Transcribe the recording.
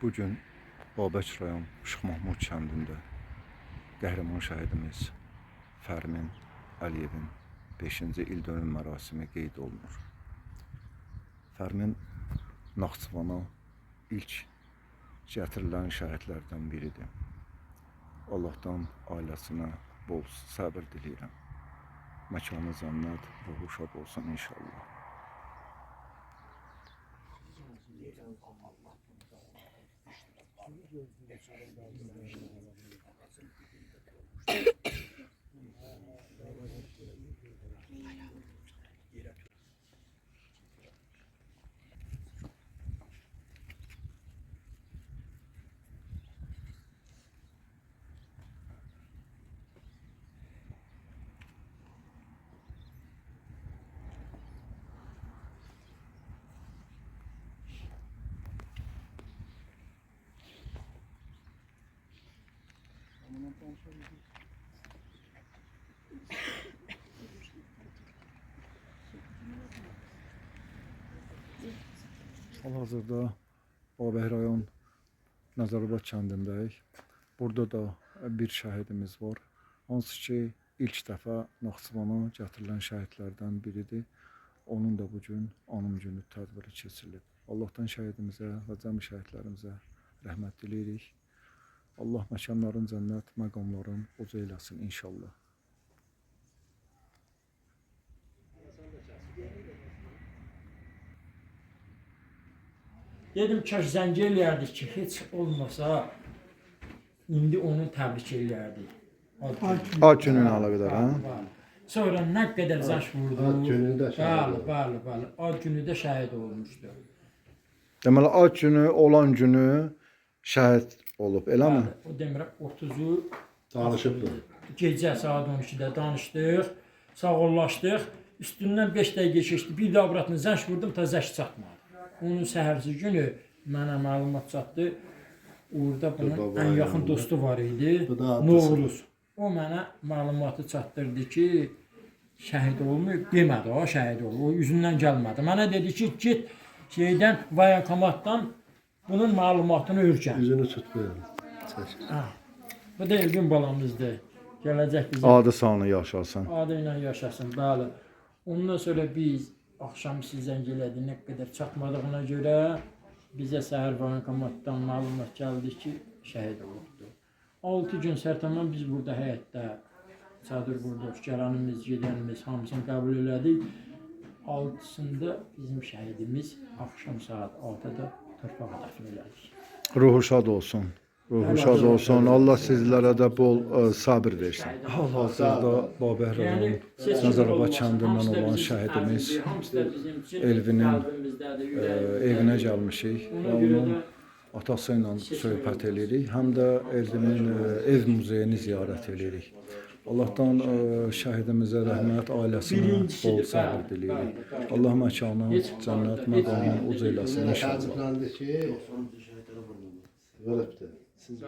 Bugün Babək rayon Şıx Mahmud kəndində qəhrəman şəhidimiz Fərmin Əliyevin 5-ci ildönüm mərasimi qeyd olunur. Fərmin Naxçıvana ilk gətirilən şəhidlərdən biridir. Allahdan ailəsinə bol səbir diləyirəm. Məkanı cənnət, ruhu şad olsun inşallah. Hal-hazırda Babək rayon Nəzərabad kəndindəyik. Burada da bir şəhidimiz var. Hansı ki ilk dəfə Naxçıvana gətirilən şəhidlərdən biridir. Onun da bugün anım günü tədbiri keçirilib. Allahdan şəhidimizə və cəmi şəhidlərimizə rəhmət diləyirik. Allah məkanların cənnət, məqamların uca eləsin inşallah. Dedim kaş zəng eləyərdik ki, heç olmasa indi onu təbrik eləyərdik. Ad gününə əlaqədar, hə? Sonra nə qədər zəng vurdu. Ad günündə şəhid oldu. Bəli. Ad günü də şəhid olmuşdu. Deməli, ad günü olan günü şəhid olub, eləmi? O demirəm 30-u Danışıbdır. gecə saat 12-də danışdıq, sağollaşdıq. Üstündən 5 dəqiqə keçdi. Bir laboratına zəng vurdum, ta zəng çatmadı. Onun səhərsi günü mənə məlumat çatdı. Orada bunun ən yaxın dostu var idi, Novruz. O mənə məlumatı çatdırdı ki, şəhid olmuyor. Demədi, o şəhid oldu. O üzündən gəlmədi. Mənə dedi ki, get şeydən, voyankomatdan bunun məlumatını öyrən. Yüzünü tutmayalım. Bu da Elvin balamızdır. Gələcək bizə. Adı sanı yaşasın. Adı ilə yaşasın, bəli. Ondan sonra biz axşam sizdən elədi, nə qədər çatmadığına görə bizə səhər voyankomatdan məlumat gəldi ki, şəhid olubdur. 6 gün sərtəman biz burada həyətdə çadır qurduq, gələnimiz, gedənimiz hamısını qəbul elədik. 6-sında bizim şəhidimiz axşam saat 6-da torpağa dəfn elədik. Ruhu şad olsun. Ruhu şad olsun. Allah sizlərə də bol sabır versin. Hal-hazırda Babək rayon Nəzərabad kəndindən olan şəhidimiz Elvinin evinə gəlmişik və onun atası ilə söhbət edirik. Həm də Elvinin ev muzeyini ziyarət edirik. Allahdan şəhidimizə rəhmət, ailəsinə bol səbir diləyirik. Allah məkanı, cənnət məqamını uca eləsin inşallah. Təəssüfləndi ki, veribdir. Siz